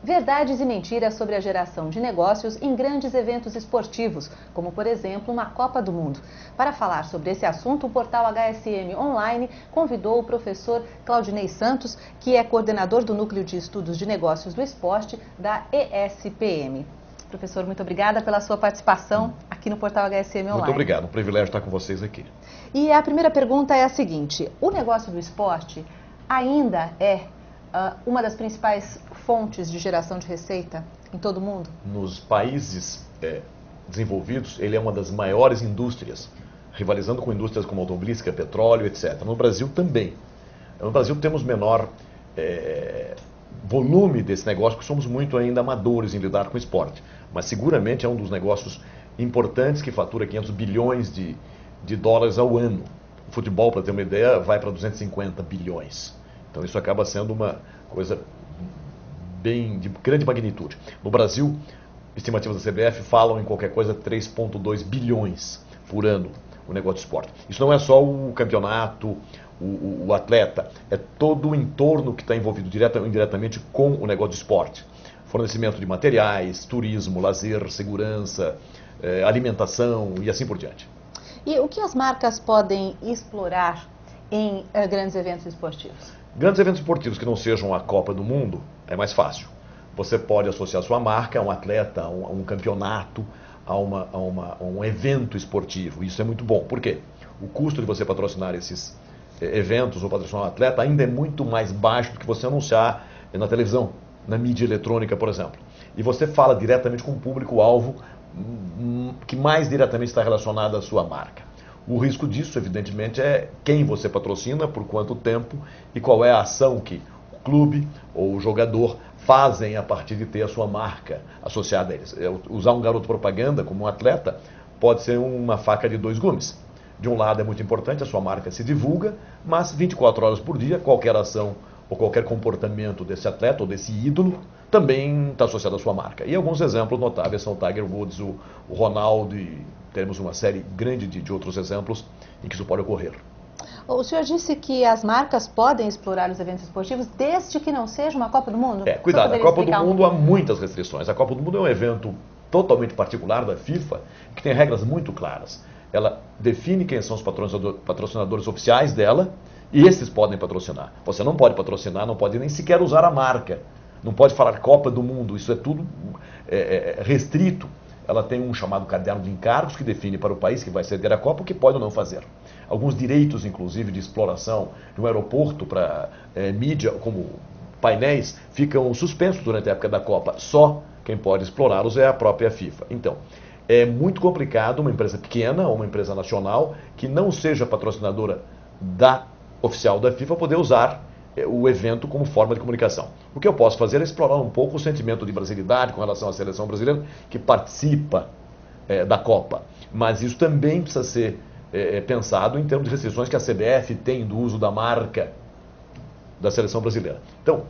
verdades e mentiras sobre a geração de negócios em grandes eventos esportivos, como por exemplo uma Copa do Mundo. Para falar sobre esse assunto, o portal HSM Online convidou o professor Claudinei Santos, que é coordenador do Núcleo de Estudos de Negócios do Esporte da ESPM. Professor, muito obrigada pela sua participação aqui no portal HSM Online. Muito obrigado, um privilégio estar com vocês aqui. E a primeira pergunta é a seguinte: o negócio do esporte ainda é uma das principais fontes de geração de receita em todo o mundo? Nos países desenvolvidos, ele é uma das maiores indústrias, rivalizando com indústrias como automobilística, petróleo, etc. No Brasil também. No Brasil temos menor volume desse negócio, porque somos muito ainda amadores em lidar com o esporte. Mas seguramente é um dos negócios importantes que fatura 500 bilhões de dólares ao ano. O futebol, para ter uma ideia, vai para 250 bilhões. Então isso acaba sendo uma coisa bem de grande magnitude. No Brasil, estimativas da CBF falam em qualquer coisa 3,2 bilhões por ano o negócio de esporte. Isso não é só o campeonato, o atleta, é todo o entorno que está envolvido direta ou indiretamente com o negócio de esporte. Fornecimento de materiais, turismo, lazer, segurança, alimentação e assim por diante. E o que as marcas podem explorar em grandes eventos esportivos? Grandes eventos esportivos que não sejam a Copa do Mundo é mais fácil. Você pode associar sua marca a um atleta, a um campeonato, a um evento esportivo. Isso é muito bom. Por quê? O custo de você patrocinar esses eventos ou patrocinar um atleta ainda é muito mais baixo do que você anunciar na televisão, na mídia eletrônica, por exemplo. E você fala diretamente com o público-alvo que mais diretamente está relacionado à sua marca. O risco disso, evidentemente, é quem você patrocina, por quanto tempo e qual é a ação que o clube ou o jogador fazem a partir de ter a sua marca associada a eles. Usar um garoto propaganda como um atleta pode ser uma faca de dois gumes. De um lado é muito importante, a sua marca se divulga, mas 24 horas por dia, qualquer ação ou qualquer comportamento desse atleta ou desse ídolo também está associado à sua marca. E alguns exemplos notáveis são o Tiger Woods, o Ronaldo, e temos uma série grande de outros exemplos em que isso pode ocorrer. O senhor disse que as marcas podem explorar os eventos esportivos desde que não seja uma Copa do Mundo? Cuidado, a Copa do Mundo há muitas restrições. A Copa do Mundo é um evento totalmente particular da FIFA, que tem regras muito claras. Ela define quem são os patrocinadores oficiais dela e esses podem patrocinar. Você não pode patrocinar, não pode nem sequer usar a marca. Não pode falar Copa do Mundo, isso é tudo restrito. Ela tem um chamado caderno de encargos que define para o país que vai ceder a Copa o que pode ou não fazer. Alguns direitos, inclusive, de exploração de um aeroporto para mídia, como painéis, ficam suspensos durante a época da Copa. Só quem pode explorá-los é a própria FIFA. Então, é muito complicado uma empresa pequena ou uma empresa nacional que não seja patrocinadora oficial da FIFA poder usar o evento como forma de comunicação. O que eu posso fazer é explorar um pouco o sentimento de brasilidade com relação à seleção brasileira que participa da Copa. Mas isso também precisa ser pensado em termos de restrições que a CBF tem do uso da marca da seleção brasileira. Então,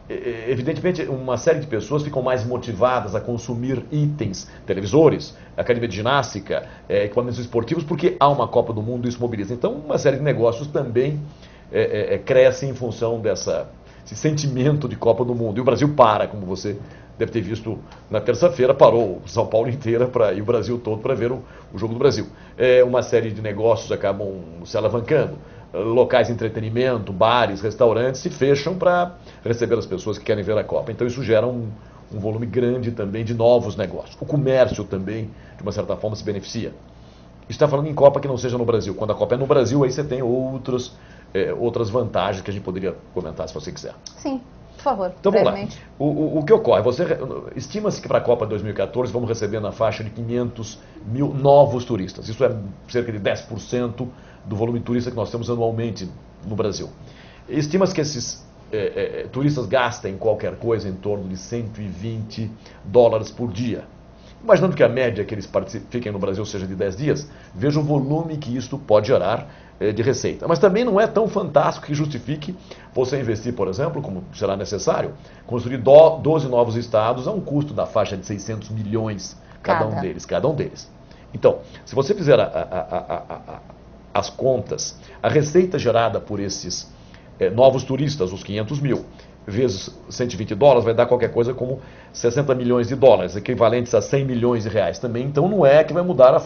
evidentemente, uma série de pessoas ficam mais motivadas a consumir itens, televisores, academia de ginástica, equipamentos esportivos, porque há uma Copa do Mundo e isso mobiliza. Então, uma série de negócios também cresce em função desse sentimento de Copa do Mundo. E o Brasil como você deve ter visto na terça-feira, parou São Paulo inteira e o Brasil todo para ver o jogo do Brasil. Uma série de negócios acabam se alavancando. Locais de entretenimento, bares, restaurantes se fecham para receber as pessoas que querem ver a Copa. Então isso gera um volume grande também de novos negócios. O comércio também, de uma certa forma, se beneficia. Está falando em Copa que não seja no Brasil. Quando a Copa é no Brasil, aí você tem outras vantagens que a gente poderia comentar, se você quiser. Sim, por favor. Então vamos lá. O que ocorre? Estima-se que para a Copa 2014 vamos receber na faixa de 500 mil novos turistas. Isso é cerca de 10% do volume de turistas que nós temos anualmente no Brasil. Estima-se que esses turistas gastem qualquer coisa em torno de 120 dólares por dia. Imaginando que a média que eles fiquem no Brasil seja de 10 dias, veja o volume que isto pode gerar de receita. Mas também não é tão fantástico que justifique você investir, por exemplo, como será necessário, construir 12 novos estados a um custo da faixa de 600 milhões cada um deles. Então, se você fizer as contas, a receita gerada por esses novos turistas, os 500 mil, vezes 120 dólares vai dar qualquer coisa como 60 milhões de dólares, equivalentes a 100 milhões de reais também. Então não é que vai mudar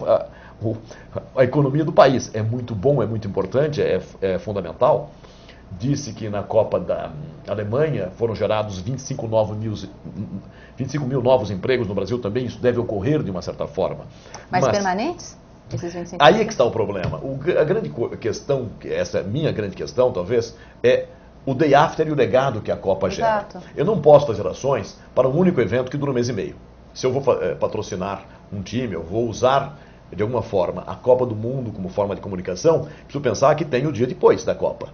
a economia do país. É muito bom, é muito importante, é fundamental. Disse que na Copa da Alemanha foram gerados 25 mil novos empregos no Brasil também. Isso deve ocorrer de uma certa forma. Mas permanentes? Esses 25 aí é que está o problema. A grande questão, essa é a minha grande questão talvez, é o day after e o legado que a Copa gera. Eu não posso fazer ações para um único evento que dura um mês e meio. Se eu vou patrocinar um time, eu vou usar de alguma forma a Copa do Mundo como forma de comunicação, preciso pensar que tem o dia depois da Copa.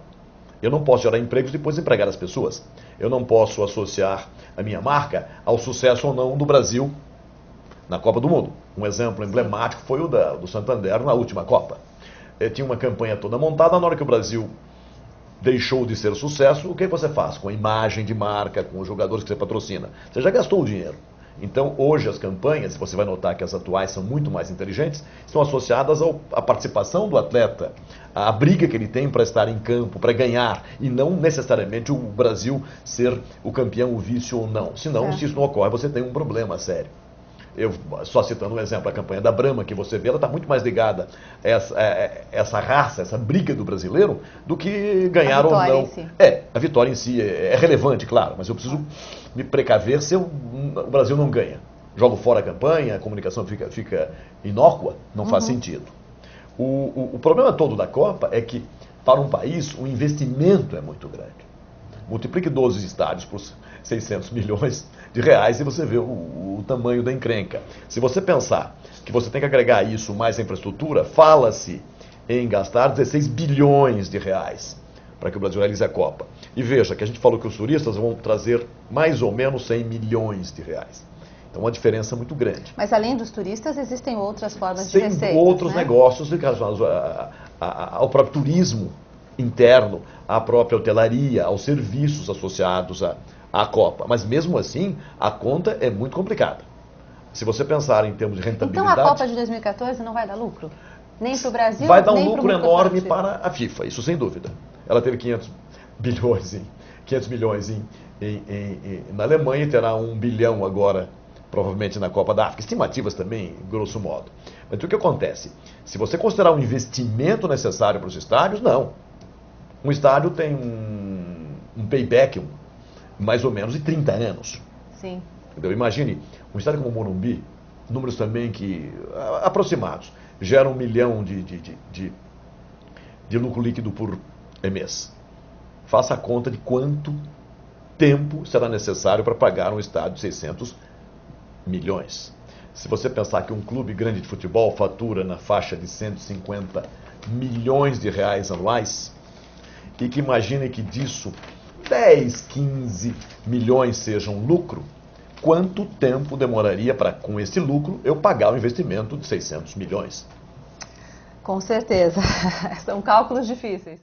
Eu não posso gerar empregos e depois empregar as pessoas. Eu não posso associar a minha marca ao sucesso ou não do Brasil na Copa do Mundo. Um exemplo emblemático foi o do Santander na última Copa. Tinha uma campanha toda montada, na hora que o Brasil deixou de ser sucesso, o que você faz? Com a imagem de marca, com os jogadores que você patrocina. Você já gastou o dinheiro. Então, hoje as campanhas, você vai notar que as atuais são muito mais inteligentes, estão associadas à participação do atleta, à briga que ele tem para estar em campo, para ganhar, e não necessariamente o Brasil ser o campeão, o vice ou não. Senão, se isso não ocorre, você tem um problema sério. Eu, só citando um exemplo, a campanha da Brahma, que você vê, ela está muito mais ligada a essa raça, essa briga do brasileiro, do que ganhar ou não. A vitória em si é relevante, claro, mas eu preciso me precaver se o Brasil não ganha. Jogo fora a campanha, a comunicação fica inócua, não faz sentido. O problema todo da Copa é que, para um país, o investimento é muito grande. Multiplique 12 estádios por 600 milhões de reais e você vê o tamanho da encrenca. Se você pensar que você tem que agregar isso mais à infraestrutura, fala-se em gastar 16 bilhões de reais para que o Brasil realize a Copa. E veja que a gente falou que os turistas vão trazer mais ou menos 100 milhões de reais. Então, uma diferença muito grande. Mas além dos turistas, existem outras formas de receita. Tem outros negócios ligados ao próprio turismo interno, à própria hotelaria, aos serviços associados à Copa. Mas mesmo assim, a conta é muito complicada. Se você pensar em termos de rentabilidade... Então a Copa de 2014 não vai dar lucro? Nem para o Brasil, vai dar um lucro enorme para a FIFA, isso sem dúvida. Ela teve 500 milhões na Alemanha e terá 1 bilhão agora, provavelmente na Copa da África. Estimativas também, grosso modo. Mas o que acontece? Se você considerar um investimento necessário para os estádios, não. Um estádio tem um payback mais ou menos de 30 anos. Sim. Entendeu? Imagine, um estádio como o Morumbi, números também aproximados, gera 1 milhão de lucro líquido por mês. Faça a conta de quanto tempo será necessário para pagar um estádio de 600 milhões. Se você pensar que um clube grande de futebol fatura na faixa de 150 milhões de reais anuais, e que imagine que disso 10, 15 milhões sejam lucro, quanto tempo demoraria para, com esse lucro, eu pagar o investimento de 600 milhões? Com certeza. São cálculos difíceis.